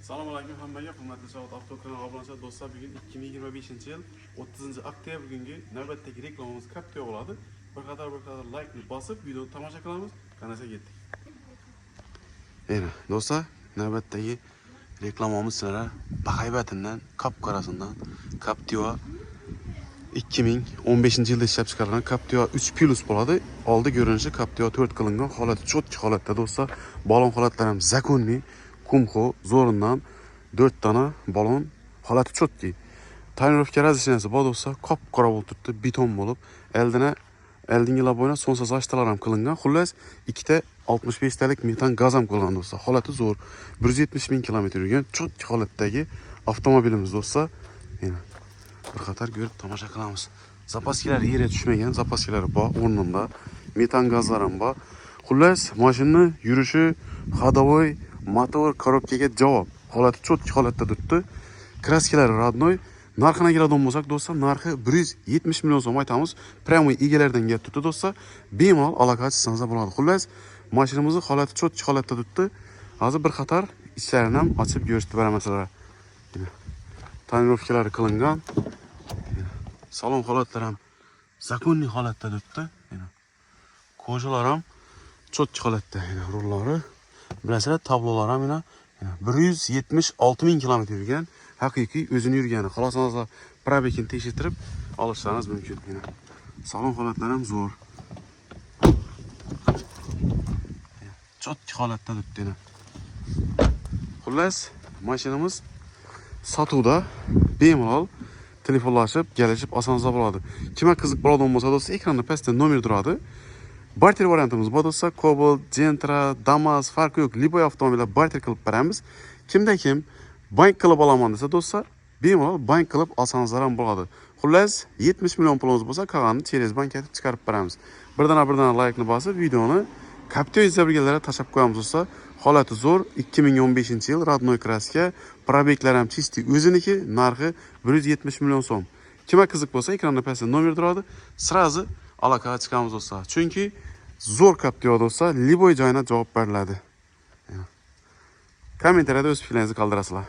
Assalomu alaykum hammaga, hurmatli Savat avtokanal obunachilar do'stlar. Bugun 2025-yil 30-oktyabr kungi navbatdagi reklamamiz Captiva bo'ladi. Bir qator like ni bosib, videoni tomosha qilamiz. Qanasa ketdik. Mana do'stlar, navbatdagi reklamamiz sizlarga bahaybatindan, qop-qorasidan Captiva 2015-yilda ishlab chiqarilgan Captiva 3 Plus bo'ladi. Oldi ko'rinishi Captiva 4 qilingan, holati cho'tki holatda do'stlar. Balon holatlari ham zakonli. Kumxo zo'rindan 4 tane balon holati cho'tki. Tonirovka razishnasi bor do'stlar, qop-qora bo'lib turibdi, beton bo'lib, oldingi laboyna sonsiz ashtalar ham qilingan. Xullas, ikkita 65 talik metan gaz ham qo'lgan do'stlar. Holati zo'r. 170 ming kilometr yurgan cho'tki holatdagi avtomobilimiz do'stlar. Mana bir qator ko'rib tomosha qilamiz. Zapaskilar yerga tushmagan, zapaskilari bor, o'rnida. Metan gazlar ham bor. Xullas, mashina yurishi ходовой motor korobkaga javob. Holati cho'tki holatda turibdi. Kraskilari radnoy. Narxini keladigan bo'lsak do'stlar, narxi 170 million so'm aytamiz. Prямой egalaridan gap turibdi do'stlar. Bemalol aloqa qilsangiz bo'ladi. Xullas, mashinamizning holati cho'tki holatda turibdi. Hozir bir qator ishlarini ham ochib ko'rsatib beraman sizlarga. Tonirovkalari qilingan. Salon holatlari ham zakonli holatda turibdi. Ko'jalar ham cho'tki holatda, rullari. Bilasizlar, tablolar ham 176 ming kilometr yurgan, haqiqiy o'zini yurgani. Xohlasangiz probekini tekshirtirib olishlaringiz mumkin. Salon holatlari ham zo'r. Cho'tki holatda turibdi. Xullas, mashinamiz sotuvda bemalol telefonlashib, kelishib olsangiz bo'ladi. Kimga qiziq bo'ladigan bo'lsa do'stlar, ekranda pastda nomer turadi. Barter variantimiz bor do'stlar, Cobalt, Gentra, Damas, farqi yo'q. Liboy avtomobillar barter qilib beramiz. Kimda kim bank qilib olaman desa do'stlar, bemalol bank qilib olsangizlar ham bo'ladi. Xullas, 70 million pulimiz bo'lsa, qolganini через bank etib chiqarib beramiz. Birdan like ni bosib, videoni Captiva izlaganlarga tashab qo'yamiz do'stlar. Holati zo'r, 2015-yil radnoy kraska, probeklar ham chisti o'ziniki, narxi 170 million so'm. Kimga qiziq bo'lsa, ekranda pastda nomer turadi. Sirazi aloqaga chiqamiz do'stlar. Chunki zo'r Captiva do'stlar, liboy joyina javob beriladi. Kommentariyada o'z fikringizni qoldirasizlar.